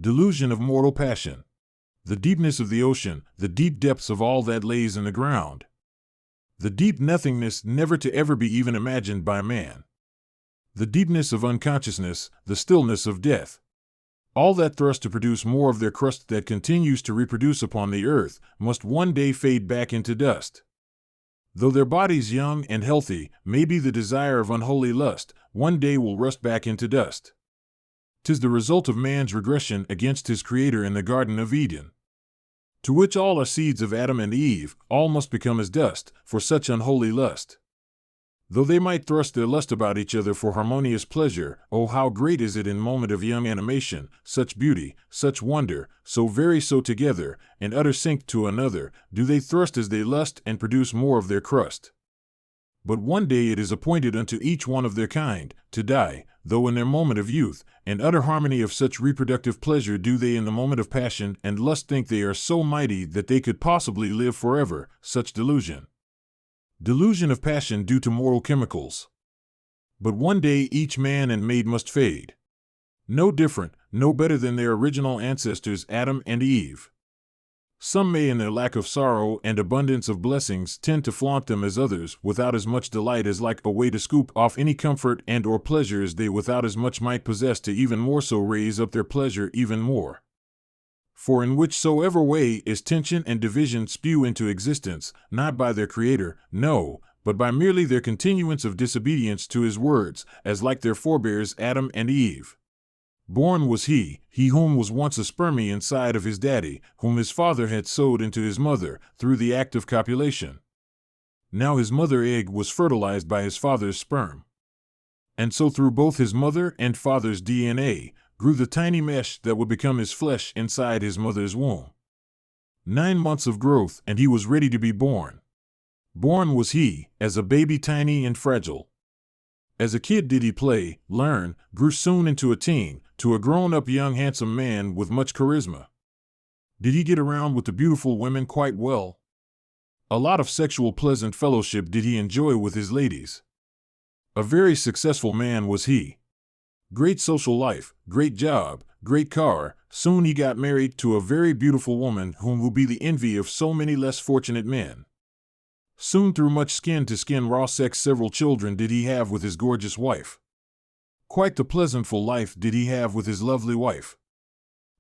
Delusion of mortal passion. The deepness of the ocean, the deep depths of all that lays in the ground. The deep nothingness never to ever be even imagined by man. The deepness of unconsciousness, the stillness of death. All that thrust to produce more of their crust that continues to reproduce upon the earth must one day fade back into dust. Though their bodies young and healthy, maybe the desire of unholy lust one day will rust back into dust. 'Tis the result of man's regression against his Creator in the Garden of Eden, to which all are seeds of Adam and Eve. All must become as dust for such unholy lust. Though they might thrust their lust about each other for harmonious pleasure, oh how great is it in moment of young animation, such beauty, such wonder, so very so together, and utter sync to another, do they thrust as they lust and produce more of their crust. But one day it is appointed unto each one of their kind to die, though in their moment of youth, and utter harmony of such reproductive pleasure do they in the moment of passion and lust think they are so mighty that they could possibly live forever, such delusion. Delusion of passion due to moral chemicals. But one day each man and maid must fade. No different, no better than their original ancestors Adam and Eve. Some may in their lack of sorrow and abundance of blessings tend to flaunt them as others without as much delight as like a way to scoop off any comfort and or pleasure as they without as much might possess to even more so raise up their pleasure even more. For in whichsoever way is tension and division spew into existence, not by their Creator, no, but by merely their continuance of disobedience to His words, as like their forebears Adam and Eve. Born was he whom was once a spermie inside of his daddy, whom his father had sewed into his mother, through the act of copulation. Now his mother egg was fertilized by his father's sperm. And so through both his mother and father's DNA, grew the tiny mesh that would become his flesh inside his mother's womb. 9 months of growth, and he was ready to be born. Born was he, as a baby tiny and fragile. As a kid did he play, learn, grew soon into a teen, to a grown-up young handsome man with much charisma. Did he get around with the beautiful women quite well? A lot of sexual pleasant fellowship did he enjoy with his ladies. A very successful man was he. Great social life, great job, great car. Soon he got married to a very beautiful woman whom will be the envy of so many less fortunate men. Soon through much skin-to-skin raw sex several children did he have with his gorgeous wife. Quite the pleasantful life did he have with his lovely wife.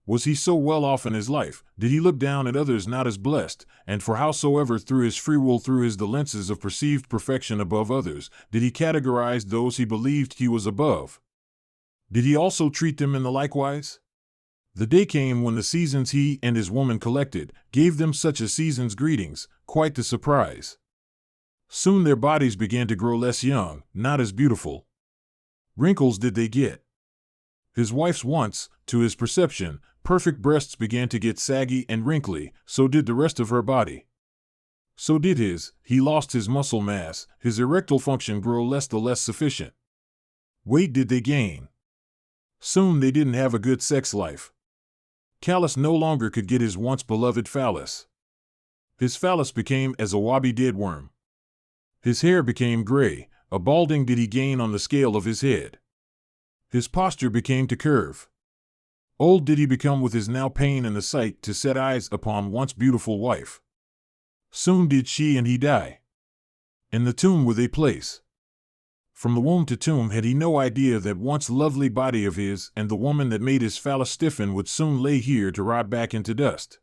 Was he so well off in his life, did he look down at others not as blessed, and for howsoever through his free will through his the lenses of perceived perfection above others, did he categorize those he believed he was above? Did he also treat them in the likewise? The day came when the seasons he and his woman collected, gave them such a season's greetings, quite the surprise. Soon their bodies began to grow less young, not as beautiful. Wrinkles did they get. His wife's once, to his perception, perfect breasts began to get saggy and wrinkly, so did the rest of her body. So did he lost his muscle mass, his erectile function grew less the less sufficient. Weight did they gain. Soon they didn't have a good sex life. Callus no longer could get his once beloved phallus. His phallus became as a wobby dead worm. His hair became gray, a balding did he gain on the scale of his head. His posture became to curve. Old did he become with his now pain in the sight to set eyes upon once beautiful wife. Soon did she and he die. In the tomb were they placed. From the womb to tomb had he no idea that once lovely body of his and the woman that made his phallus stiffen would soon lay here to rot back into dust.